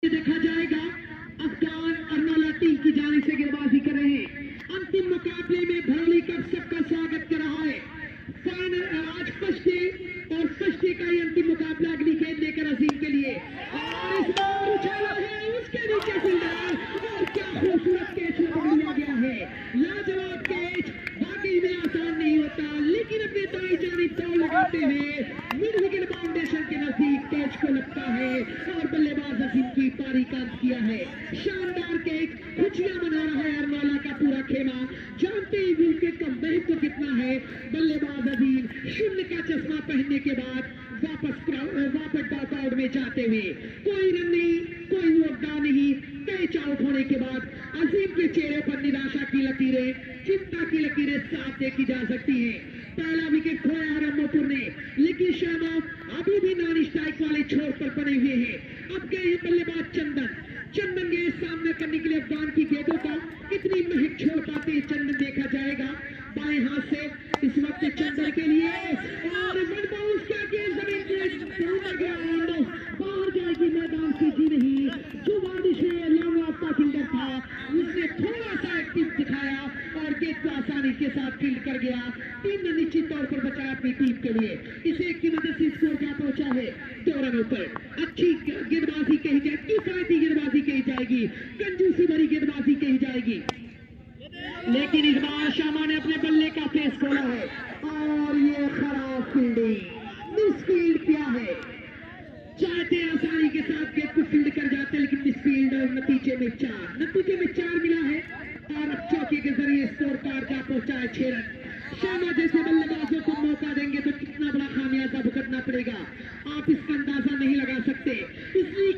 देखा जाएगा अफगान अर्नाला टीम की जानिब से गेंदबाजी कर रहे हैं। अंतिम मुकाबले में भरौली कप सबका स्वागत कर रहा है। फाइनल आज फर्स्ट डे और फर्स्ट डे का ही अंतिम मुकाबला अगली गेंद लेकर अजीम के लिए और इस बार उछाला है उसके नीचे फील्डर और क्या खूबसूरत कैच पकड़ लिया गया है। लाजवाब कैच वाकई में आसान नहीं होता, लेकिन अपने दाई जानिब दौड़ लगाते हुए मिड विकेट फाउंडेशन के नजदीक कैच को लगता है और बल्लेबाज अजीम की पारी का अंत किया है। शानदार कैच, खुशियां मना रहा है अर्नाला का पूरा खेमा, जानते ही विकेट का महत्व कितना है। बल्लेबाज अजीम शून्य का चश्मा पहनने के बाद वापस डॉट आउट में जाते हुए कोई रन नहीं, कोई योगदान नहीं, कैच आउट होने के बाद अजीम के चेहरे पर निराशा की लकीरें, चिंता की लकीरें साफ देखी जा सकती हैं। पहला विकेट खोया है रमोपुर ने, लेकिन शर्मा अभी भी नॉन स्ट्राइक वाले छोर पर बने हुए हैं। अब गए हैं बल्लेबाज चंदन गेंद सामना करने के लिए अफगान की गेंदों का कितनी महक छोड़ पाते हैं चंदन देखा जाएगा। बाएं हाथ से इस वक्त चंदन के लिए और वन बाउंस क्या गेंद जमीन पर बाहर जाएगी मैदान से जी नहीं। जो वार्डिश लॉन्ग ऑफ का फील्डर था उसने थोड़ा सा एक्टिव दिखाया और गेंद को आसानी के साथ फील्ड कर गया। 3 रन निश्चित तौर पर बचाया अपनी टीम के लिए। इसे की मदद से स्कोर क्या पहुंचा है 2 रनों पर। अच्छी गेंदबाजी कही जाए, किफायती गेंदबाजी कही जाएगी, कंजूसी भरी गेंदबाजी कही जाएगी, लेकिन इस बार शर्मा ने अपने बल्ले का फेस खोला है और ये खराब फील्डिंग, मिसफील्ड किया है। चाहते आसानी के साथ गेंद को फील्ड कर जाते, लेकिन मिसफील्ड और नतीजे में 4 मिला है और अब चौके के जरिए स्कोर कार्ड क्या पहुंचा है 6 रन। शर्मा जैसे बल्लेबाजों को मौका देंगे तो कितना बड़ा खामियाजा भुगतना पड़ेगा, आप इसका अंदाजा नहीं लगा सकते। इसलिए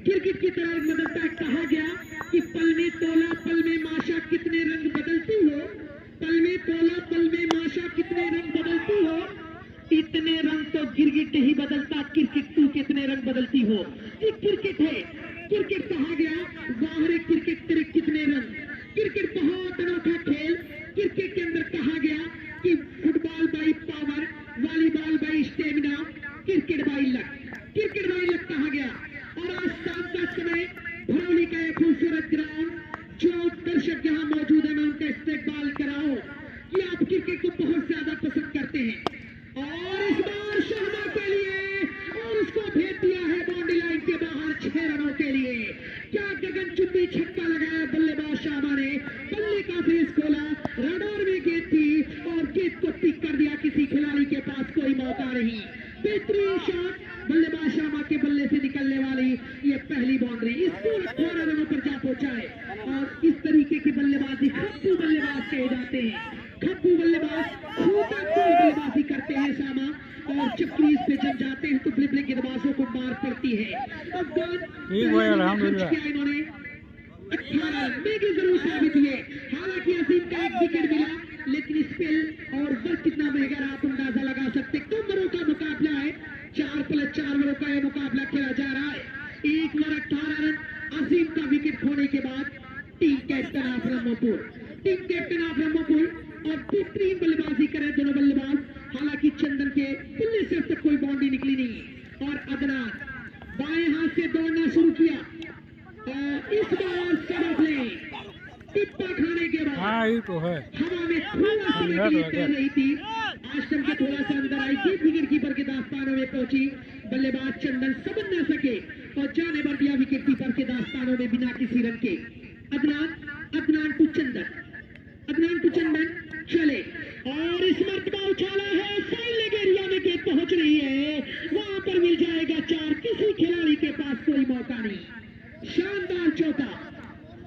क्रिकेट की तरह बदलता है। कहा गया कि पल में तोला पल में माशा कितने रंग बदलती हो, पल में तोला पल में माशा कितने रंग बदलती हो, इतने रंग तो गिरगिट ही बदलता, क्रिकेट तू कितने रंग बदलती हो। ये क्रिकेट है, क्रिकेट कहा गया बाहर क्रिकेट तेरे कितने रंग। क्रिकेट बहुत अनोखा खेल, क्रिकेट के अंदर कहा गया कि football by power, volleyball by stamina, cricket by luck कहा गया। और आज शाम का समय भरौली का एक खूबसूरत ग्राउंड, जो दर्शक यहाँ मौजूद है मैं उनका इस्तेकबाल कराऊं कि आप क्रिकेट को बहुत ज्यादा पसंद करते हैं। और इस बार शर्मा के लिए और उसको भेज दिया है बाउंड्री लाइन के बाहर 6 रनों के लिए। क्या गगनचुंबी छक्का लगाया बल्लेबाज शर्मा ने, बल्ले का फेस खोला, रडार में गेंद थी और गेंद को पिक कर दिया, किसी खिलाड़ी के पास कोई मौका नहीं। बेहतरीन शॉट बल्लेबाज शर्मा के बल्ले से निकलने वाली ये पहली बाउंड्री, इसको 18 रनों पर जा पहुंचा है। और इस तरीके की बल्लेबाजी खप्पू बल्लेबाज कहे जाते हैं। खप्पू बल्लेबाज छोटा बल्लेबाजी करते हैं शर्मा, और जब क्रीज पे जब जाते हैं तो बड़े गेंदबाजों को मार पड़ती है। अफगान इन्होंने 18 रन की जरूर साबित हुए। हालांकि अजीम का 1 विकेट मिला, लेकिन स्पेल और वक्त कितना महंगा रहा आप अंदाजा लगा सकते। कम ओवरों का मुकाबला है, 4+4 ओवरों का यह मुकाबला खेला जा रहा है। 1 ओवर 18 रन अजीम का विकेट खोने के बाद टीम कैप्टन ऑफ रमोपुर और बेहतरीन बल्लेबाजी करे दोनों बल्लेबाज। हालांकि चंदन के बल्ले से अब तक कोई बाउंड्री निकली नहीं और अदनान बाएं हाथ से दौड़ना शुरू किया और इस बार सब टिप्पा खाने के बाद तो है हवा में थोड़ा सा तैर रही थी, आश्रम के थोड़ा सा अंदर आई थी, विकेट कीपर के दास्तानों में पहुंची। बल्लेबाज चंदन समझ न सके और जाने भर दिया विकेट कीपर के दास्तानों में बिना किसी रन के। अदनान टू चंदन चले और इस मरतबा उछाला है, फाइनल एरिया में गेंद पहुंच रही है, वहां पर मिल जाएगा 4, किसी खिलाड़ी के पास कोई मौका नहीं। शानदार चौका,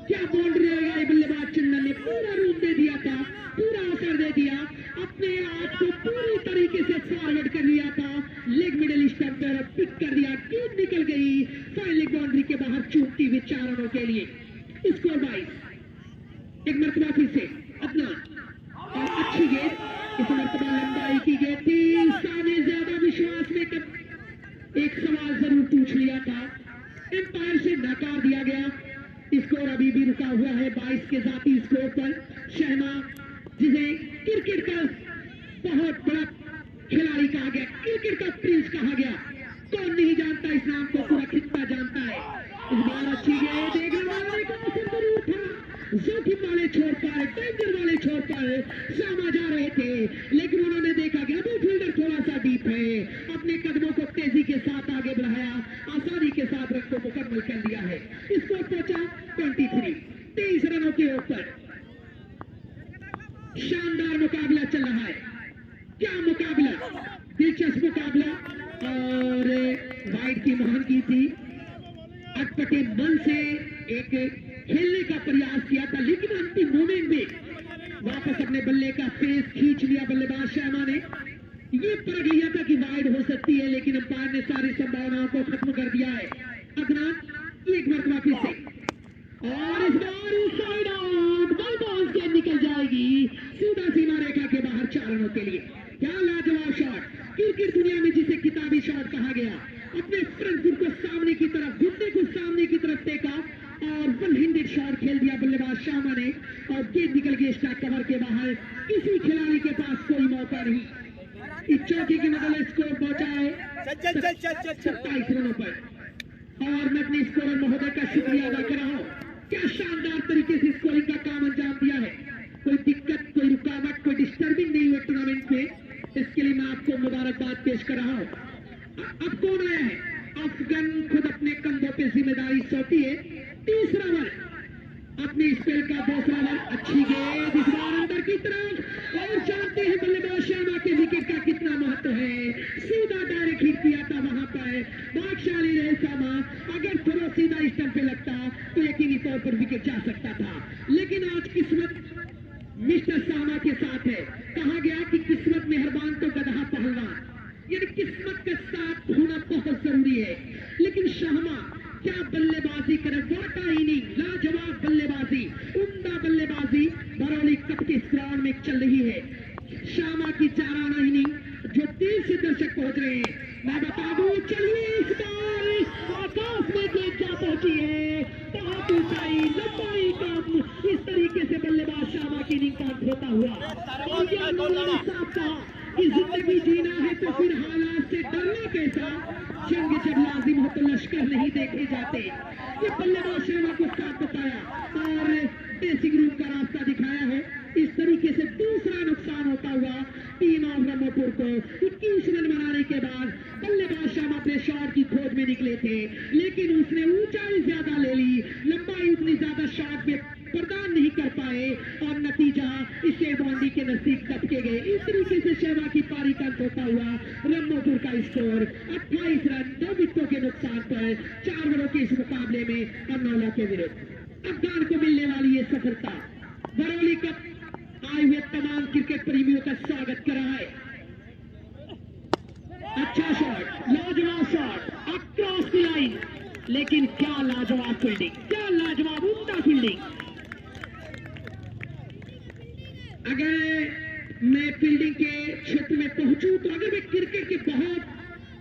क्या बाउंड्री रहेगा। बल्लेबाज चंदन ने पूरा रूप दे दिया था, पूरा असर दे दिया, अपने आप को पूरी तरीके से फॉरवर्ड कर लिया था, लेग मिडल स्टंप पर पिक कर दिया, गेंद निकल गई फाइनल बाउंड्री के बाहर चूकती हुई 4 रनों के लिए। स्कोर 22। एक मरतबा फिर से अपना और अच्छी गेंद, इस मरतबा लंबाई की गेंद थी, सामने ज्यादा विश्वास में एक सवाल जरूर पूछ लिया था, एम्पायर से नकार दिया गया। स्कोर अभी भी रुका हुआ है 22 के जाती स्कोर पर। शर्मा जिसे क्रिकेट का बहुत बड़ा खिलाड़ी कहा गया, क्रिकेट का प्रिंस कहा गया, कौन नहीं जानता इस नाम को, पूरा खित्ता जानता है। इस बार अच्छी गेंद, देखने वाले का असर जरूर था, जोखिम वाले छोर पर, डेंजर वाले छोर पर सामा जा रहे थे, लेकिन उन्होंने देखा कि अभी फील्डर थोड़ा सा डीप है, अपने कदमों को तेजी के साथ आगे बढ़ाया, आसानी के साथ रन को मुकम्मल कर लिया है। स्कोर पहुंचा 23, 23 रनों के ऊपर। शानदार मुकाबला चल रहा है, क्या मुकाबला, दिलचस्प मुकाबला। और वाइड की मांग की थी, अटपटे मन से एक खेलने का प्रयास किया था, लेकिन अंतिम मोमेंट में वापस अपने बल्ले का फेस खींच लिया बल्लेबाज शर्मा ने। ये परख लिया था कि वाइड हो सकती है, लेकिन अंपायर ने सारी संभावनाओं को खत्म कर दिया है। अदनान एक बार वापिस से, और इस बार साइड आउट, बॉल बाउंस गेंद निकल जाएगी सीधा सीमा रेखा के बाहर 4 रनों के लिए। क्या लाजवाब शॉट, क्रिकेट दुनिया में जिसे किताबी शॉट कहा गया। अपने फ्रंट फुट को सामने की तरफ, घुटने को सामने की तरफ फेंका और वन हैंडेड शॉट खेल दिया बल्लेबाज शर्मा ने, और गेंद निकल गई स्टैक कवर के बाहर। किसी खिलाड़ी के पास कोई मौका नहीं। इस चौके के बदले स्कोर पहुंचा है 27 रनों पर, और मैं अपने स्कोरर महोदय का शुक्रिया अदा कर रहा हूँ। क्या शानदार तरीके से स्कोरिंग का काम अंजाम दिया है। कोई दिक्कत, कोई रुकावट, कोई डिस्टर्बिंग नहीं हुई टूर्नामेंट में, इसके लिए मैं आपको मुबारकबाद पेश कर रहा हूँ। अब कौन आया है, अफगान खुद अपने कंधों पे जिम्मेदारी सौंपी है। तीसरा ओवर, अपने स्पेल का दूसरा ओवर, अच्छी गेंद इस बार अंदर की तरफ, और जानते हैं बल्लेबाज शर्मा के विकेट का कितना महत्व है। सीधा डायरेक्ट हिट किया था वहां पर, भाग्यशाली रहे सामा। अगर थोड़ा सीधा स्टंप पे लगता तो यकीनी तौर पर विकेट जा सकता था, लेकिन आज किस्मत मिस्टर सामा के साथ है। कहा गया कि किस्मत मेहरबान तो गधा पहलवान, यानी किस्मत का साथ होना बहुत जरूरी है। लेकिन शर्मा क्या बल्लेबाजी करे, वाटा इनिंग, लाजवाब बल्लेबाजी, उम्दा बल्लेबाजी बरौली कप के इस ग्राउंड में चल रही है। शर्मा की 4 आना इनिंग जो 30 से दर्शक पहुंच रहे हैं, मैं बता दूं, चलिए इस बार आकाश में गेंद क्या पहुंची है, बहुत ऊंचाई, लंबाई कम, इस तरीके से बल्लेबाज शर्मा की इनिंग काउंट होता हुआ। और ये उन्होंने साफ कहा कि जिंदगी जीना है तो फिर हालात से डरना कैसा, जंग जब लाजिम हो तो लश्कर नहीं देखे जाते। ये बल्लेबाज शर्मा को साथ बताया और ड्रेसिंग रूम का रास्ता दिखाया है। इस तरीके से दूसरा नुकसान होता हुआ टीम ऑफ ब्रह्मपुर को 21 रन बनाने के बाद बल्लेबाज शर्मा अपने शॉट की खोज में निकले थे, लेकिन उसने ऊंचाई ज्यादा ले ली, लंबाई उतनी ज्यादा शॉट में प्रदान नहीं कर पाए, और नतीजा इसे बाउंड्री के नजदीक दबके गए। इस तरीके से शर्मा की पारी का होता हुआ ब्रह्मपुर का स्कोर 28 रन 2 विकेटों के नुकसान पर 4 ओवरों के इस मुकाबले में अन्नौला के विरुद्ध अफगान को मिलने वाली ये सफलता बरौली कप आए हुए तमाम क्रिकेट प्रेमियों का स्वागत कर रहा है। अच्छा शॉट, लाजवाब शॉट अक्रॉस द लाइन, लेकिन क्या लाजवाब फील्डिंग, क्या लाजवाब उम्दा फील्डिंग। अगर मैं फील्डिंग के क्षेत्र में पहुंचूं तो अगर मैं क्रिकेट के बहुत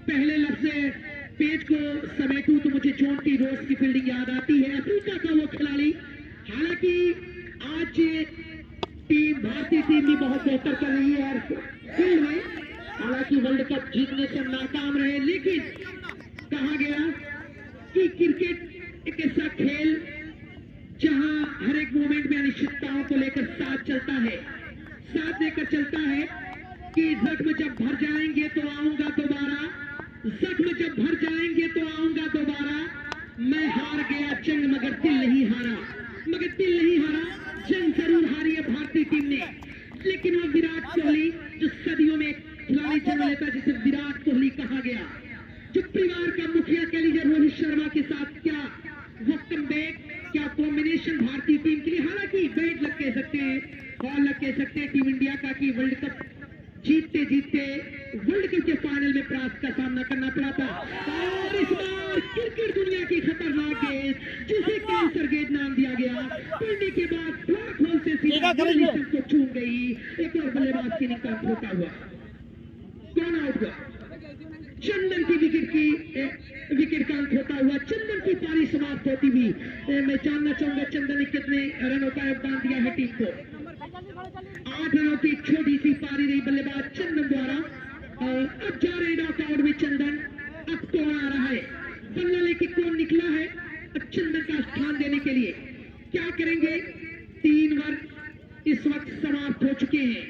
पहले लफ्ज़ पेज को समेटूं तो मुझे जॉन टी रोड्स की फील्डिंग याद आती है। अफ्रीका का वो खिलाड़ी, हालांकि आज टीम, भारतीय टीम भी बहुत बेहतर कर रही है फील्ड में, हालांकि वर्ल्ड कप जीतने से नाकाम रहे, लेकिन कहा गया कि क्रिकेट एक ऐसा खेल जहां हर एक मोमेंट में अनिश्चितताओं को लेकर साथ चलता है, साथ लेकर चलता है कि जख्म जब भर जाएंगे तो आऊंगा दोबारा, जख्म जब भर जाएंगे तो आऊंगा दोबारा, मैं हार गया जंग मगर दिल नहीं हारा, मगर दिल नहीं हारा, जंग जरूर हारी है भारतीय टीम ने। लेकिन वो विराट कोहली जो सदियों में खिलाड़ी जन्म लेता जिसे विराट कोहली कहा गया, जो परिवार का मुखिया कह लीजिए रोहित शर्मा के साथ, क्या वो कमबैक, क्या कॉम्बिनेशन भारतीय टीम के लिए, हालांकि बैट लग कह सकते हैं, बॉल लग कह सकते हैं टीम इंडिया का कि वर्ल्ड कप जीतते जीतते वर्ल्ड कप के फाइनल में पराजय का सामना करना पड़ा था। और इस बार क्रिकेट दुनिया की खतरनाक गेंद जिसे कैंसर गेंद नाम दिया गया, पड़ने के बाद ब्लैक होल से सीधा को छू गई, एक और बल्लेबाज की निकाल होता हुआ कौन आउट हुआ, चंदन की विकेट का अंक होता हुआ, चंदन की पारी समाप्त होती हुई। मैं जानना चाहूंगा चंदन ने कितने रनों का योगदान दिया है टीम को। 8 रनों की छोटी सी पारी रही बल्लेबाज चंदन द्वारा, और अब जा रहे नॉकआउट में चंदन। अब कौन चंदन का स्थान देने के लिए क्या करेंगे। 3 ओवर इस वक्त समाप्त हो चुके हैं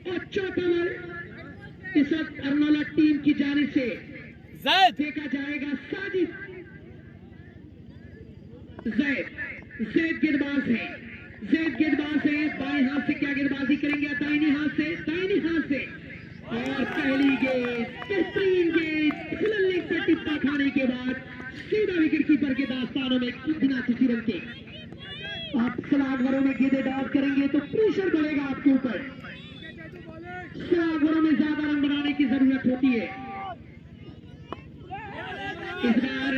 और चौथा ओवर इस वक्त अर्नोला टीम की जाने से देखा जाएगा। साजिद जैद गेंदबाज है, बाएं हाथ से क्या गेंदबाजी करेंगे, दाहिने हाथ से और पहली गेंद, बेहतरीन गेंद, फिलल्लिंग पर टिप्पा खाने के बाद सीधा विकेट कीपर के दास्तानों में बिना किसी रन के। आप स्लैग ओवरों में गेंदें डाउन करेंगे तो प्रेशर बढ़ेगा आपके ऊपर। स्लैग ओवरों में ज्यादा रन बनाने की जरूरत होती है। इस बार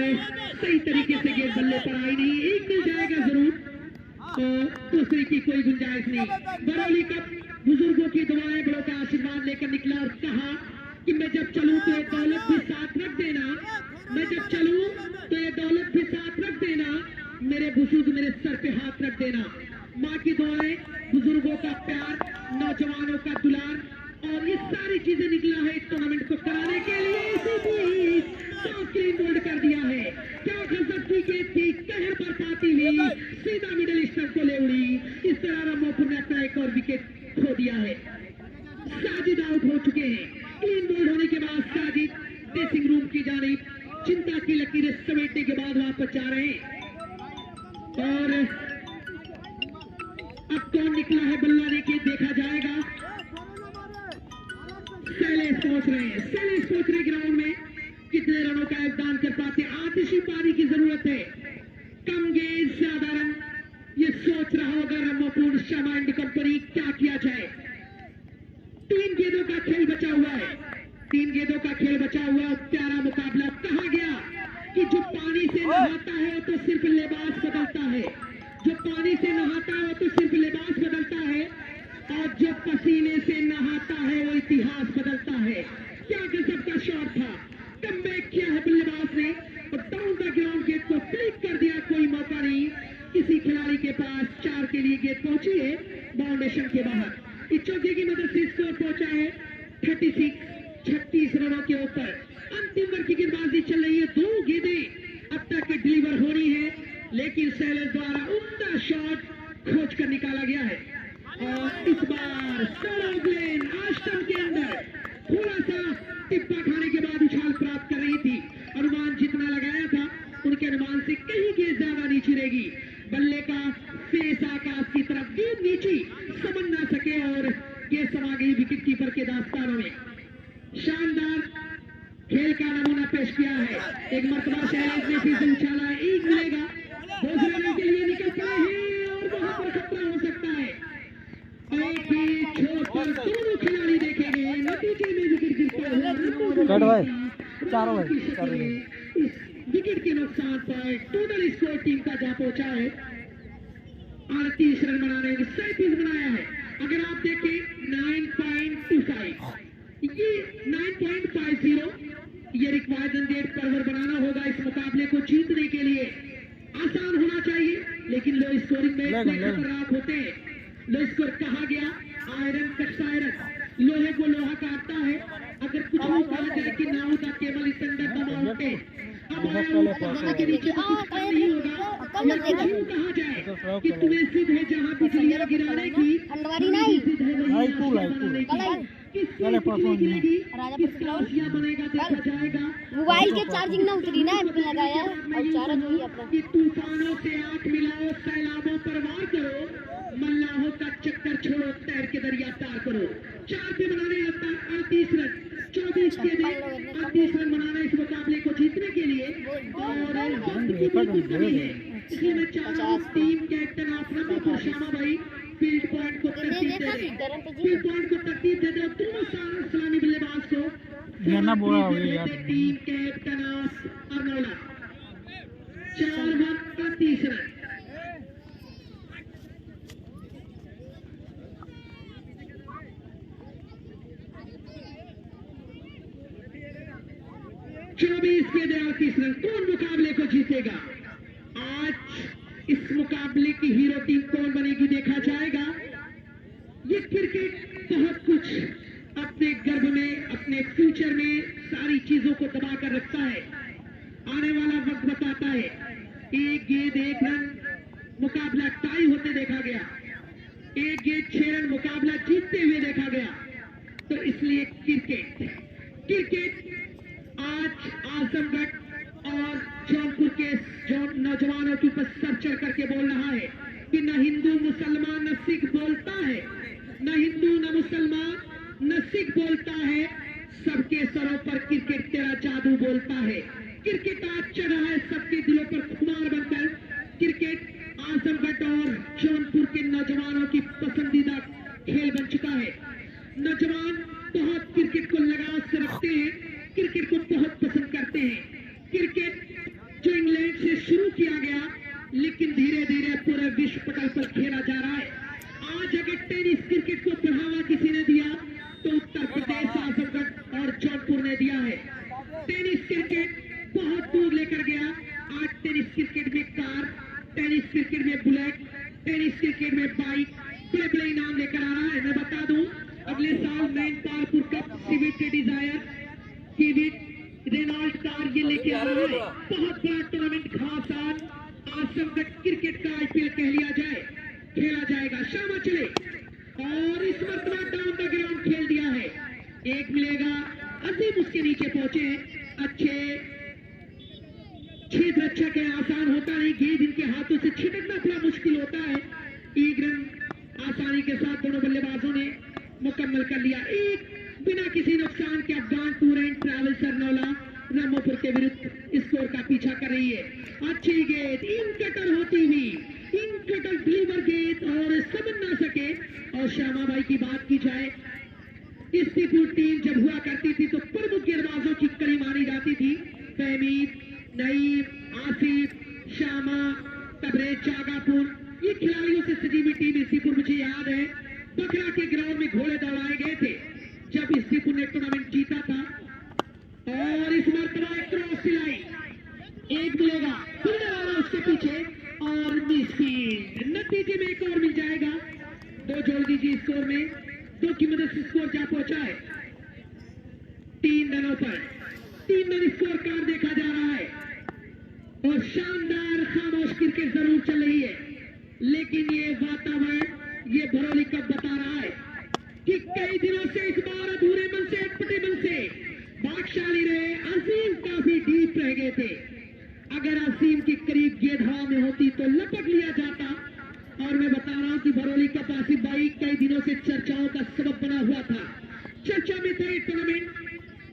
सही तरीके से गेंद बल्ले पर आई नहीं, एक मिल जाएगा जरूर, तो दूसरे की कोई गुंजाइश नहीं। बरौली कप बुजुर्गों की दुआएं, बड़ों का आशीर्वाद लेकर निकला और कहा कि मैं जब चलूं तो ये दौलत भी साथ रख देना, मेरे बुजुर्ग मेरे सर पे हाथ रख देना। माँ की दुआएं, बुजुर्गों का प्यार, नौजवानों का दुलार और ये सारी चीजें निकला है इस टूर्नामेंट को कराने के लिए। क्लीन बोल्ड कर दिया है, क्या गजब की गेंद थी, कहर बरसाती हुई सीधा मिडिल स्टंप को ले उड़ी। इस तरह रमोपुर ने अपना एक और विकेट खो दिया है। साजिद आउट हो चुके हैं। क्लीन बोल्ड होने के बाद साजिद ड्रेसिंग रूम की जानिब चिंता की लकीरें समेटने के बाद वापस जा रहे हैं और अब कौन निकला है बल्ला लेके देखा जाएगा। शैलेश पहुंच रहे ग्राउंड में, कितने रनों का योगदान कर पाते। आतिशी पारी की जरूरत है, कम गेंद ज्यादा रन, ये सोच रहा होगा रमोपुर शर्मा एंड कंपनी क्या किया जाए। 3 गेंदों का खेल बचा हुआ है, प्यारा मुकाबला। कहा गया कि जो पानी से नहाता है तो सिर्फ लिबास बदलता है, और जो पसीने से नहाता है वो इतिहास बदलता है। क्या गजब का शॉट था, कमबैक किया है बल्लेबाज ने और डाउन द ग्राउंड गेंद को फ्लिक कर दिया। कोई मौका नहीं किसी खिलाड़ी के पास, 4 के लिए गेंद पहुंची है बाउंडेशन के बाहर। इस चौके की मदद से स्कोर पहुंचा है 36 रनों के ऊपर। अंतिम ओवर की गेंदबाजी चल रही है, 2 गेंदें अब तक डिलीवर हो रही है, लेकिन शैलेश द्वारा उम्दा शॉट खोज कर निकाला गया है और इस बार आश्रम के अंदर थोड़ा सा टिप्पा खाने के बाद उछाल प्राप्त कर रही थी। अनुमान जितना लगाया था उनके अनुमान से कहीं गेंद ज्यादा नहीं छिड़ेगी। बल्ले का फेस आकाश की तरफ, गेंद नीची समझ ना सके और गेंद समा गई विकेट कीपर के दास्तानों में। शानदार खेल का नमूना पेश किया है। एक मरतबा शैलेश ने फिर से उछाला है, एक मिलेगा, दूसरे रन के लिए निकल पड़े हैं और वहां पर खतरा हो सकता है। एक ही छोर पर दोनों खिलाड़ी देखे गए, नतीजे में विकेट गिरता हुआ इस विकेट के नुकसान पर टोटल स्कोर टीम का जा पहुंचा है 38 रन बनाने में 37 बनाया है। अगर आप देखें 9.25 ये 9.50 ये रिक्वायर्ड रन रेट पर ओवर बनाना होगा इस मुकाबले को जीतने के लिए। आसान होना चाहिए लेकिन लो स्कोरिंग में खतरनाक होते हैं। लो स्कोर कहा गया, आयरन कट्स आयरन, लोहे को लोहा काटता है। अगर कुछ भी कहा जाए कि नाउ का केवल इस अंदर दबाव पे अब के नीचे तो कुछ काम नहीं होगा। या कुछ यूं कहा जाए कि तुम्हें सिद्ध है जहाँ बिजलियां गिराने की, सिद्ध है वही बनाने की। मोबाइल के चार्जिंग ना उतरी ना लगाया और चार्ज हुई अपना। तूफानों से आंख मिलाओ, सैलाबों पर वार करो, मल्लाहों का चक्कर छोड़ो, तैर के दरिया पार करो। 4 पे बनाने 38 रन, 24 के लिए 38 रन बनाना इस मुकाबले को जीतने के लिए और वक्त की बिल्कुल कमी है। इसलिए मैं चाह रहा हूँ टीम कैप्टन ऑफ रमोपुर श्यामा भाई फील्ड पॉइंट को तरतीब दे दे। दोनों सलामी बल्लेबाज को team captain of Arnola 4 over 38 run. के 38 रन, कौन मुकाबले को जीतेगा? आज इस मुकाबले की हीरो टीम कौन बनेगी देखा जाएगा। ये क्रिकेट बहुत कुछ अपने गर्भ में, अपने फ्यूचर में सारी चीजों को दबा कर रखता है। आने वाला वक्त बताता है। एक गेंद 1 रन मुकाबला टाई होते देखा गया, 1 गेंद 6 रन मुकाबला जीतते हुए देखा गया। तो इसलिए क्रिकेट आज आजमगढ़ और जौनपुर के नौजवानों के ऊपर सर चढ़ करके बोल रहा है कि न हिंदू मुसलमान न सिख बोलता है, न हिंदू न मुसलमान न सिख बोलता है, सबके सरों पर क्रिकेट तेरा जादू बोलता है। क्रिकेट आज चढ़ा है सबके दिलों पर खुमार बनकर। क्रिकेट आजमगढ़ और जौनपुर के नौजवानों की पसंदीदा खेल बन चुका है। नौजवान बहुत क्रिकेट को लगाव से रखते हैं, क्रिकेट को बहुत पसंद करते हैं। क्रिकेट जो इंग्लैंड से शुरू किया गया लेकिन धीरे धीरे पूरे विश्व पटल पर खेला जा रहा है। आज अगर टेनिस क्रिकेट को बढ़ावा किसी ने दिया तो उत्तर प्रदेश, आजमगढ़ और जौनपुर ने दिया है। टेनिस क्रिकेट बहुत दूर लेकर गया। आज टेनिस क्रिकेट में कार, टेनिस क्रिकेट में बुलेट, टेनिस क्रिकेट में बाइक बड़े बड़े इनाम लेकर आ रहा है। मैं बता दूं, अगले साल मैन पालपुर कप सिविक के डिजायर किविट रेनॉल्ट कार ये लेके आ रहा है। बहुत बड़ा टूर्नामेंट घमासान आजमगढ़ क्रिकेट का आईपीएल कह लिया जाए, खेला जाएगा। शामा चले और इस मरतबा डाउन द ग्राउंड खेल दिया है। एक मिलेगा, अजीम उसके नीचे पहुंचे, अच्छे छेद रक्षक है, आसान होता नहीं, गेंद इनके हाथों से छिटकना थोड़ा मुश्किल होता है। 1 रन आसानी के साथ दोनों बल्लेबाजों ने मुकम्मल कर लिया। एक बिना किसी नुकसान के अफगान टूर एंड ट्रैवल सरनौला रामोपुर के विरुद्ध स्कोर का पीछा कर रही है। अच्छी गेंद इन कटर होती हुई, इन कटर डिलीवर गेंद और समझ ना सके। और श्यामा भाई की बात की जाए, इस्तीपुर टीम जब हुआ करती थी तो प्रमुख गेंदबाजों की कड़ी मानी जाती थी। फहमीद, नईम, आसिफ, श्यामा, तबरेज, जागापुर, ये खिलाड़ियों से सजी हुई टीम इस्तीपुर। मुझे याद है बकरा के ग्राउंड में घोड़े दौड़ाए गए थे जब इस्तीपुर ने टूर्नामेंट जीता था। और इस मरतबा एक क्रॉस सिलाई, एक मिलेगा, फिर वाला उसके पीछे और मिसफील्ड। नतीजे में एक और मिल जाएगा। 2 जोड़ दीजिए स्कोर में, 2 की मदद से स्कोर क्या पहुंचा है 3 रनों पर। 3 रन स्कोर कार्ड देखा जा रहा है और शानदार खामोश क्रिकेट जरूर चल रही है, लेकिन ये वातावरण, ये भरौली कप बता रहा है कि कई दिनों से इस बार अधूरे मन से, अटपटे मन से भाग्यशाली रहे। असीम काफी डीप रह गए थे। अगर असीम के करीब गेंद हवा में होती तो लपक लिया जाता। और मैं बता रहा हूं कि भरौली कप आसिफ भाई कई दिनों से चर्चाओं का सबब बना हुआ था। चर्चा में था ये टूर्नामेंट,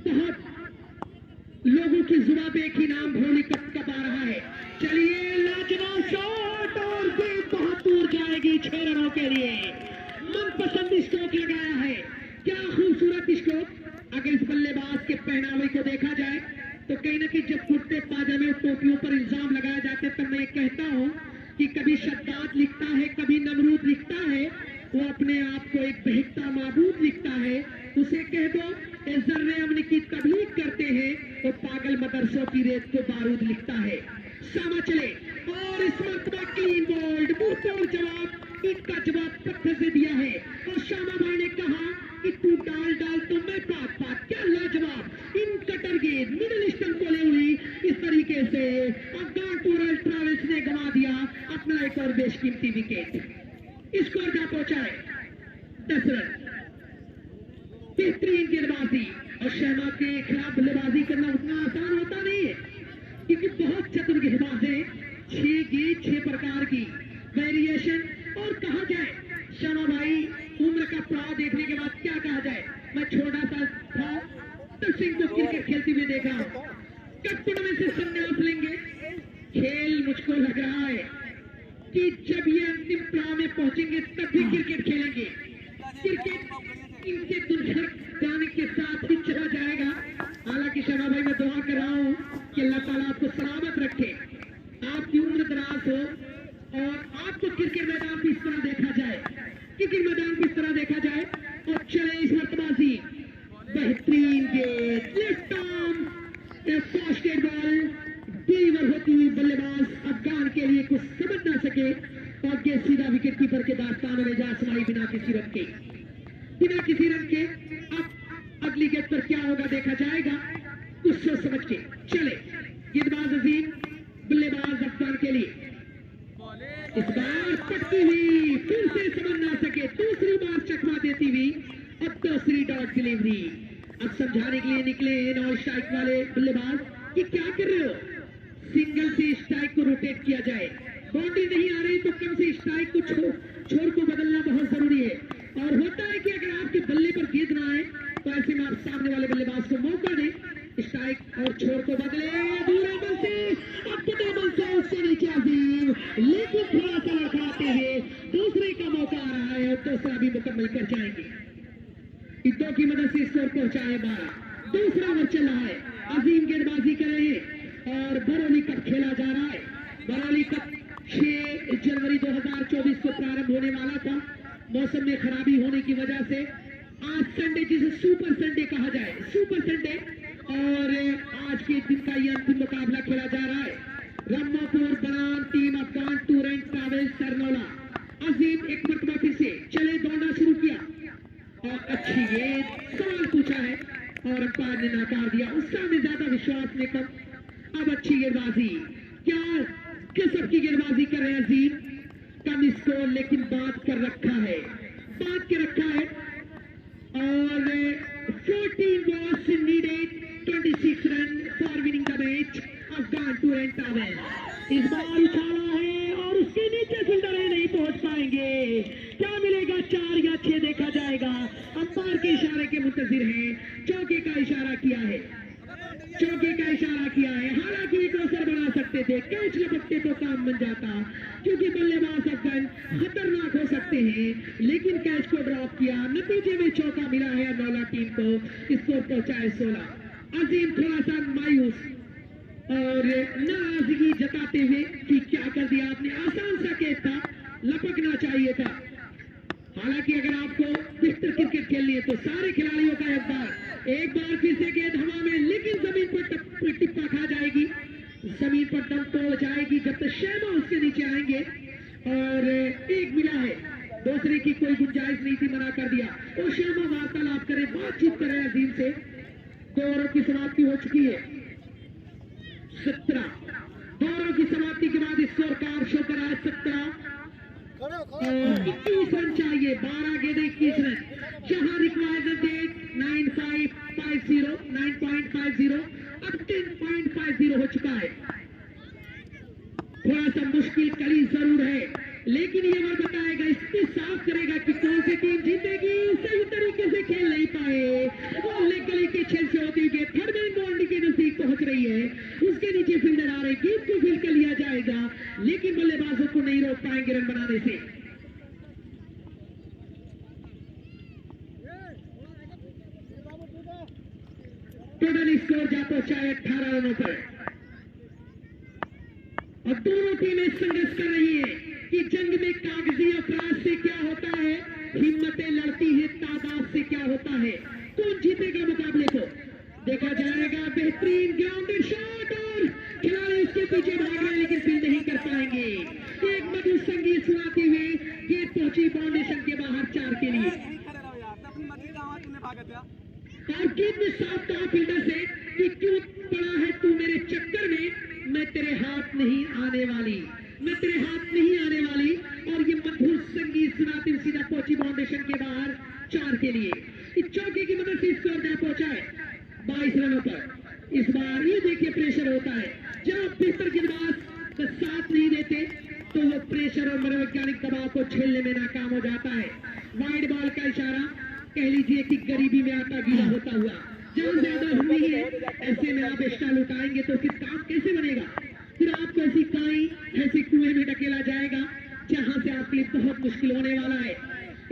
बहुत लोगों की जुबान पे एक ही नाम भरौली कप आ रहा है। चलिए लाजवाब शॉट और गेंद बहुत दूर जाएगी 6 रनों के लिए। मनपसंद स्ट्रोक लगाया है, क्या खूबसूरत स्ट्रोक। अगर इस बल्लेबाज के पहनावे को देखा जाए तो कहीं ना कहीं जब कुर्ते पाजामे टोपियों पर इल्जाम लगाए जाते तब मैं कहता हूं कि कभी शद्दाद लिखता है, कभी नमरूद लिखता है, वो अपने आप को एक बहकता माबूद लिखता है। उसे कह दो ये जर्रे अमन की तबलीग करते हैं, वो पागल मदरसों की रेत को बारूद लिखता है। सामा चले और इस मरतबा क्लीन बोल्ड, मुंह तोड़ जवाब, इनका जवाब पत्थर से दिया है। और श्यामा भाई ने कहा कि तू डाल तो मैं पाक, क्या लाजवाब इन कटर गेंद मिडिल स्टंप को ले हुई। इस तरीके से अफगान टूर एंड ट्रैवल्स ने गंवा दिया अपना एक और बेशकीमती विकेट। स्कोर क्या पहुंचा है 10 रन। बेहतरीन गेंदबाजी और शहमा के खिलाफ बल्लेबाजी करना उतना आसान होता नहीं है क्योंकि बहुत चतुर गेंदबाज है। 6 गेंद 6 प्रकार की वेरिएशन। और कहा जाए शर्मा भाई उम्र का पड़ाव देखने के बाद क्या कहा जाए, मैं छोटा सा था तब सिंह को क्रिकेट खेलते हुए देखा। कब टूर्नामेंट से संन्यास लेंगे। खेल मुझको लग रहा है कि जब ये अंतिम पड़ाव में पहुंचेंगे तब भी क्रिकेट खेलेंगे। क्रिकेट इनके दुर्घट जाने के साथ ही चला जाएगा। हालांकि शर्मा भाई मैं दुआ कर रहा हूं कि अल्लाह ताला आपको सलामत रखे, आपकी उम्र दराज हो और आपको क्रिकेट मैदान पर इस तरह देखा जाए, क्रिकेट मैदान पर इस तरह देखा जाए। और चले इस मरतबाजी बेहतरीन गेंद left arm fasted ball deliver होती हुई बल्लेबाज अफगान के लिए कुछ समझ ना सके और गेंद सीधा विकेट कीपर के दास्तानों में जा समाई बिना किसी रन के, बिना किसी रन के। अब अगली गेंद पर क्या होगा देखा जाएगा कुछ सोच समझ के। चले गेंदबाज अजीम, बल्लेबाज अफगान के लिए इस बार पटकी हुई, फिर से समझ ना सके, दूसरी बार चकमा देती हुई, अब दूसरी डॉट डिलीवरी। अब समझाने के लिए निकले नॉन स्ट्राइक वाले बल्लेबाज कि क्या कर रहे हो, सिंगल से स्ट्राइक को रोटेट किया जाए, बाउंड्री नहीं आ रही तो कम से स्ट्राइक को छोर को बदलना बहुत जरूरी है। और होता है कि अगर आपके बल्ले पर गेंद ना आए तो ऐसे में आप सामने वाले बल्लेबाज को मौका दें, स्ट्राइक और छोर को बदले, दूसरे बल से अब बल से उसके नीचे अजीम, लेकिन थोड़ा सा लड़खड़ाते हुए दूसरे का मौका आ रहा है और दूसरा भी मुकम्मल कर जाएंगे। इतों की मदद से स्कोर पहुंचाए 12, दूसरा ओवर चल रहा है, अजीम गेंदबाजी कर रहे हैं और बरौली कप खेला जा रहा है। बरौली कप 6 जनवरी 2024 को प्रारंभ होने वाला था, मौसम में खराबी होने की वजह से आज संडे, जिसे सुपर संडे कहा जाए, सुपर संडे, और आज के दिन का यह अंतिम मुकाबला खेला जा रहा है। रम्मापुर बनाम team Afghan tour and travels Sarnaula. Azeem एक मरतबा फिर से चले, दौड़ना शुरू किया और अच्छी गेंद, सवाल पूछा है और अंपायर ने नकार दिया, उत्साह में ज्यादा विश्वास में कम। अब अच्छी गेंदबाजी, क्या किस की गेंदबाजी कर रहे हैं अजीम, कम स्कोर लेकिन बात कर रखा है, बात के रखा है और 14 balls needed, 26 run for winning the match. Afghan tour and travels इस बार उछाला है और उसके नीचे फील्डर नहीं पहुंच पाएंगे, क्या मिलेगा, 4 या 6 देखा जाएगा। अंपायर के इशारे के मुंतजिर हैं, चौके का इशारा किया है, चौके का इशारा किया है। हालांकि एक अवसर बना सकते थे, कैच लपकते तो काम बन जाता, क्योंकि बल्लेबाज अफगान खतरनाक हो सकते हैं, लेकिन कैच को ड्रॉप किया, नतीजे में चौका मिला है नौला टीम को, स्कोर पहुंचाए 16। अजीम थोड़ा सा मायूस और नाराजगी जताते हुए कि क्या कर दिया आपने, आसान सा कैच था, लपकना चाहिए था। हालांकि अगर आपको बेहतर क्रिकेट खेलनी है तो सारे खिलाड़ियों का एक बार फिर से गेंद हवा में, लेकिन जमीन पर टिप्पा खा जाएगी, जमीन पर दम तोड़ जाएगी जब तक शर्मा उसके नीचे आएंगे और एक मिला है, दूसरे की कोई गुंजाइश नहीं थी, मना कर दिया। और शर्मा वार्तालाप करे, बातचीत करे अजीम से। 2 ओवरों की समाप्ति हो चुकी है, 17 2 ओवरों की समाप्ति के बाद स्कोर कार्ड शो करा 17 और 21 रन चाहिए, 12 गेंदें 21 रन, जहां रिक्वायरमेंट 9.50 अब 10.50 हो चुका है। थोड़ा सा मुश्किल कड़ी जरूर है, लेकिन ये ओवर बताएगा, इसमें साफ करेगा कि कौन सी टीम जीतेगी। सही तरीके से खेल नहीं पाए, गली के छेद से होती हुई थर्ड मैन बाउंड्री के नजदीक पहुंच रही है, उसके नीचे फील्डर आ रहे, गेंद को फील्ड कर लिया जाएगा, लेकिन बल्लेबाजों को नहीं रोक पाएंगे रन बनाने से। टोटल स्कोर जा पहुंचा है 18 रनों पर और दोनों टीमें संघर्ष कर रही है कि जंग में कागजी अपराध से क्या होता है, हिम्मतें लड़ती है तादाद से क्या होता है, कौन जीतेगा मुकाबले को देखा जाएगा। बेहतरीन ग्राउंडेड शॉट और खिलाड़ी उसके पीछे भाग रहे हैं लेकिन फील्ड नहीं कर पाएंगे। एक मधुर संगीत सुनाते हुए गेंद पहुंची फाउंडेशन के बाहर 4 के लिए और गेंद में साफ कहा फील्डर से कि क्यों पड़ा है तू मेरे चक्कर में, मैं तेरे हाथ नहीं आने वाली, मैं तेरे हाथ नहीं आने वाली। और ये मधुर संगीत सुनाते हुए सीधा पहुंची फाउंडेशन के बाहर 4 के लिए। इस चौके की मदद से स्कोर जा पहुंचा है 22 रनों पर। इस बार ये देखिए प्रेशर होता है, जब बेहतर गेंदबाज का साथ नहीं देते तो वो प्रेशर और मनोवैज्ञानिक दबाव को झेलने में नाकाम हो जाता है। वाइड बॉल का इशारा, कह लीजिए कि गरीबी में आटा गीला होता हुआ, जब ज्यादा हुई है ऐसे में आप एक्स्ट्रा लुटाएंगे तो फिर काम कैसे बनेगा, फिर आपको ऐसी काई ऐसे कुएं में ढकेला जाएगा जहां से आपके लिए बहुत मुश्किल होने वाला है।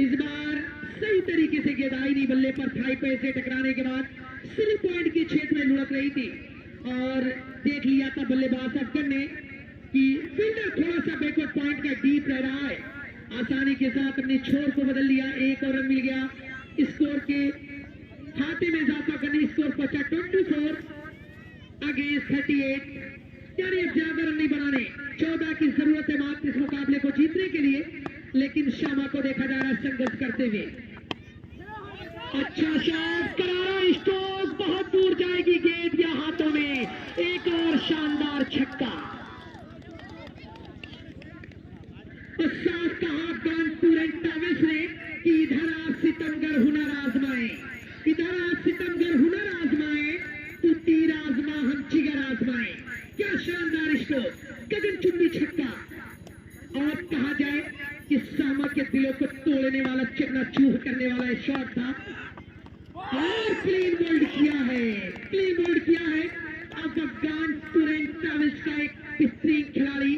इस बार सही तरीके से गेंद आई नहीं, बल्ले पर थाई पे से टकराने के बाद स्लिप पॉइंट के क्षेत्र में लुढ़क रही थी और देख लिया था बल्लेबाज अफगान ने कि फील्डर थोड़ा सा बैकवर्ड पॉइंट का डीप रह रहा है, आसानी के साथ अपने छोर को बदल लिया, 1 और रन मिल गया। स्कोर के खाते में इजाफा करने स्कोर पहुंचा 24 अगेंस्ट 38, यानी अब ज्यादा रन नहीं बनाने, 14 की जरूरत है मात्र इस मुकाबले को जीतने के लिए। लेकिन शर्मा को देखा जा रहा है संघर्ष करते हुए, अच्छा शॉट, करारा स्ट्रोक, बहुत दूर जाएगी गेंद या हाथों में, एक और शानदार छक्का। और साफ कहा कानपुर एंड टाविस ने कि इधर आप सितमगर हुनर आजमाए, इधर आप सितमगर हुनर आजमाए तो तीर आजमा हम जिगर आजमाए। क्या शानदार स्ट्रोक, गगनचुंबी छक्का। और कहा जाए कि सामा के दिलों को तोड़ने वाला, चकनाचूर करने वाला शॉट था और क्लीन बोल्ड किया है, क्लीन बोल्ड किया है। अब अफगान टूरेंट ट्रैवल्स का एक बेहतरीन खिलाड़ी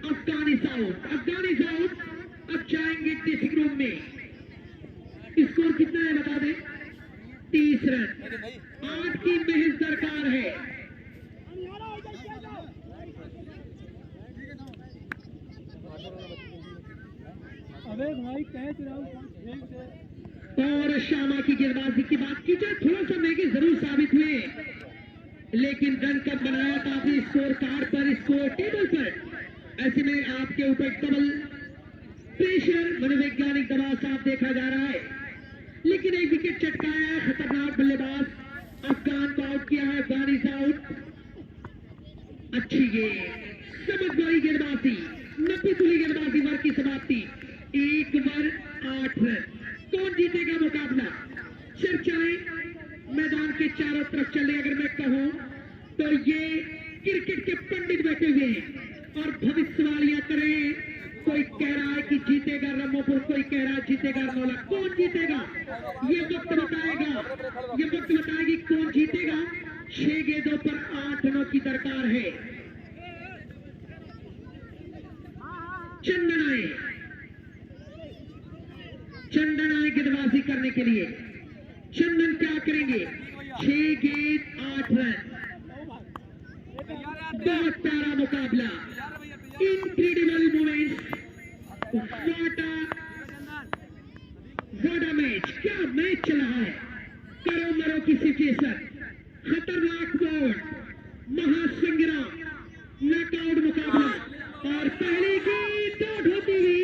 Afghan is out, Afghan is out. अब जाएंगे ड्रेसिंग रूम में। स्कोर कितना है बता दें? 30 रन। 8 की महज दरकार है। अबे भाई कैच और शामा की गेंदबाजी की बात की जाए, थोड़ा सा महंगे जरूर साबित हुए, लेकिन रन कब बनाया था अपने स्कोर कार्ड पर, स्कोर टेबल पर। ऐसे में आपके ऊपर डबल प्रेशर, मनोवैज्ञानिक दबाव साफ देखा जा रहा है। लेकिन एक विकेट चटकाया है, खतरनाक बल्लेबाज अफगान को आउट किया है। Afghan is out. अच्छी गेंद, समझदारी गेंदबाजी, 90 तुली गेंदबाजी, ओवर की समाप्ति। 1 ओवर 8 रन। कौन जीतेगा मुकाबला? चर्चाएं मैदान के चारों तरफ चले। अगर मैं कहूं तो ये क्रिकेट के पंडित बैठे हुए हैं और भविष्यवाणियां कर रहे हैं। कोई कह रहा है कि जीतेगा रमोपुर, कोई कह रहा है जीतेगा रमोला। कौन जीतेगा ये वक्त बताएगा, ये वक्त बताएगी कौन जीतेगा। 6 गेंदों पर 8 रनों की दरकार है। चंदन आए, चंदन आए गेंदबाजी करने के लिए। चंदन क्या करेंगे? 6 गेंद 8 रन। बहुत प्यारा मुकाबला, इनक्रेडिबल मोमेंट्स। व्हाट मैच, क्या मैच चला है। करो मरो की सिचुएशन, खतरनाक बोर्ड, महासंग्राम, नॉकआउट मुकाबला। और पहली गेंद डॉट होती हुई,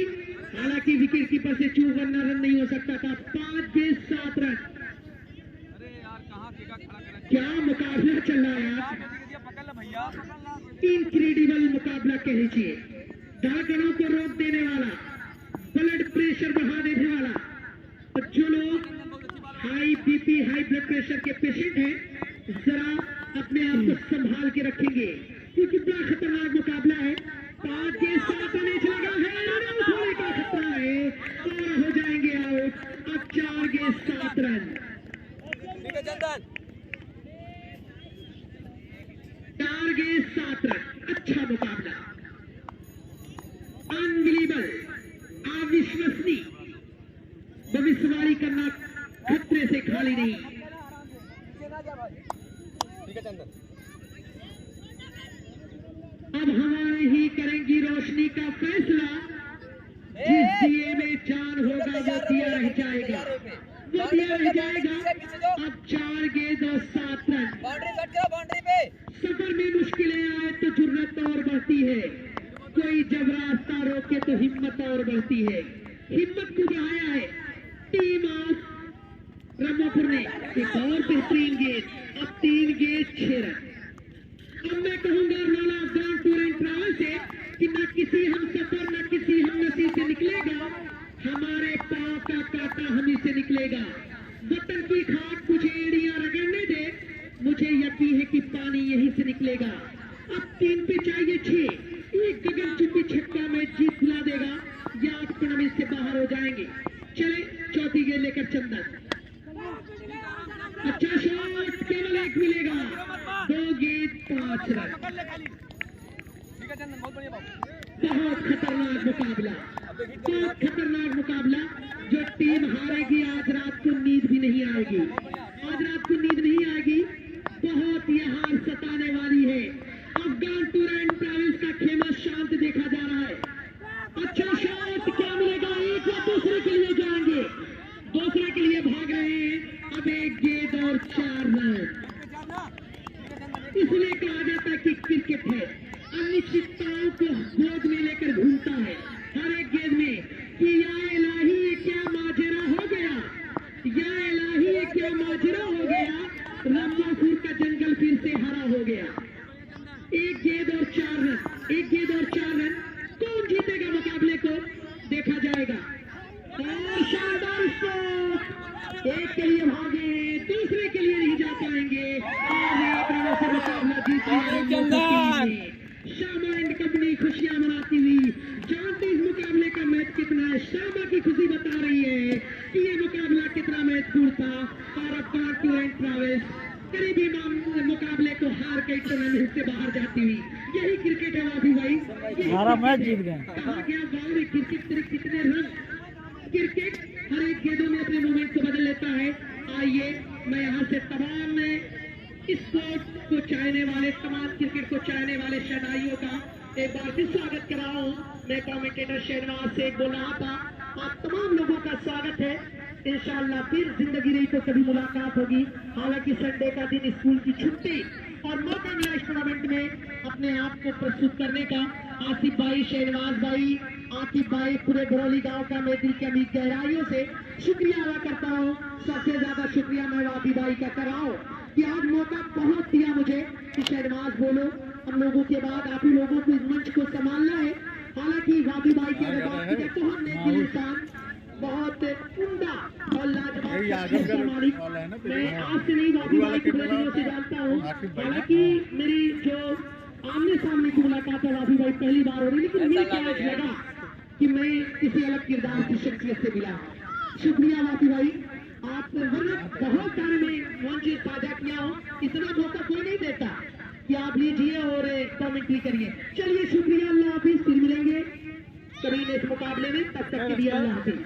हालांकि विकेट कीपर से चूक करना रन नहीं हो सकता था। 5 गेंद 7 रन। क्या मुकाबला चल रहा है यार, इनक्रेडिबल मुकाबला कह लीजिए। धड़कनों को रोक देने वाला, ब्लड प्रेशर बढ़ा देने वाला। और जो लोग high BP, high blood pressure के पेशेंट हैं, जरा अपने आप को संभाल के रखेंगे, क्योंकि बड़ा खतरनाक मुकाबला है। 5 गेंद 7 रन लगा है, आउट होने का खतरा है और हो जाएंगे आउट। अब 4 गेंद 7 रन। 4 गेंद 7 रन। अच्छा मुकाबला, अनबिलीवेबल, अविश्वसनीय। भविष्यवाणी करना खतरे से खाली नहीं। अब हमारे ही करेंगी रोशनी का फैसला। जिस दिए में जान होगा वो दिया रह जाएगा, वो दिया रह जाएगा। अब 4 गेंद और 7 रन। सफर में मुश्किलें आए तो जुर्रत और बढ़ती है, कोई जब रास्ता रोके तो हिम्मत और बढ़ती है। हिम्मत को बढ़ाया है टीम ऑफ रमापुर ने। एक और बेहतरीन गेंद। अब 3 गेंद 6 रन। अब मैं कहूंगा रोला अफगान टूर एंड ट्रैवल से कि न किसी हम सफर, न किसी हम नसीब से निकलेगा, हमारे पांव का कांटा हम ही से निकलेगा। वतन की खाक मुझे एड़ियां रगड़ने दे, मुझे यकीन है कि पानी यहीं से निकलेगा। अब 3 पे चाहिए 6। एक गगनचुंबी छक्का में जीत दिला देगा या आप टूर्नामेंट से बाहर हो जाएंगे। चले, चौथी गेंद लेकर चंदन। अच्छा शॉट, केवल 1 मिलेगा। 2 गेंद 5 रन। बहुत खतरनाक मुकाबला, बहुत खतरनाक मुकाबला। जो टीम हारेगी आज रात को नींद भी नहीं आएगी, आज रात को नींद नहीं आएगी। बहुत ये हार सताने वाली है। अफगान टूर एंड ट्रैवल्स का खेमा शांत देखा जा रहा है। अच्छा शॉट, क्या मिलेगा? एक या दूसरे के लिए जाएंगे, दूसरे के लिए भाग रहे हैं। अब 1 गेंद और 4 रन। इसलिए कहा जाता है कि क्रिकेट है अनिश्चितताओं को गोद में लेकर घूमता है हर एक गेंद में कि या इलाही ये क्या माजरा हो गया, या इलाही ये क्या माजरा हो गया। रमापुर का जंगल फिर से हरा हो गया। 1 गेंद और 4 रन, 1 गेंद और 4 रन। कौन जीतेगा मुकाबले को? लिए भागे, दूसरे के लिए नहीं जा पाएंगे और एक रनों से मुकाबला जीत लिया। शामा एंड कंपनी खुशियां मनाती हुई। जानते इस मुकाबले का मैच कितना है? शामा की खुशी बता रही है कि ये मुकाबला कितना महत्वपूर्ण था और अब बार टू एंड ट्रैवल्स करीबी मुकाबले को हार के टूर्नामेंट से बाहर जाती हुई। यही क्रिकेट है वाफी भाई, हमारा मैच जीत गए। कहा गया गाँव में क्रिकेट तेरे कितने रन। क्रिकेट हर एक गेंदों में अपने मूवमेंट को बदल लेता है। आइए मैं यहाँ से तमाम स्पोर्ट को चाहने वाले, तमाम क्रिकेट को चाहने वाले शहनाइयों का एक बार फिर स्वागत कर रहा हूँ। मैं कमेंटेटर शहनवाज से बोल रहा था, आप तमाम लोगों का स्वागत है। इंशाअल्लाह फिर जिंदगी रही तो कभी मुलाकात होगी। हालांकि संडे का दिन, स्कूल की छुट्टी और मौका मिला इस टूर्नामेंट में अपने आप को प्रस्तुत करने का। आसिफ भाई, शहनवाज भाई, आकिब भाई, पूरे बरौली गांव का मैं दिल की गहराइयों से शुक्रिया अदा करता हूँ। सबसे ज्यादा शुक्रिया मैं वाफी भाई का कर रहा हूँ कि आज मौका बहुत दिया मुझे कि शहनवाज बोलो। हम लोगों के बाद आप ही लोगों को इस मंच को संभालना है। हालांकि वाफी भाई की अगर बात की तो हम नेक इंसान, बहुत उम्दा और लाजवाब मालिक। मैं आज से नहीं वाफी भाई को बड़े दिनों से जानता हूँ। हालांकि मेरी जो आमने सामने की मुलाकात है वाफी भाई पहली बार हो रही, लेकिन मुझे क्या आज लगा कि मैं किसी अलग किरदार की शख्सियत से मिला। शुक्रिया वाफी भाई, आप वरना बहुत सारे में मंच साझा किया हो, इतना मौका कोई नहीं देता कि आप लीजिए और कमेंट्री करिए। चलिए शुक्रिया, अल्लाह हाफिज, फिर मिलेंगे कभी इस मुकाबले में, तब तक के लिए अल्लाह हाफिज।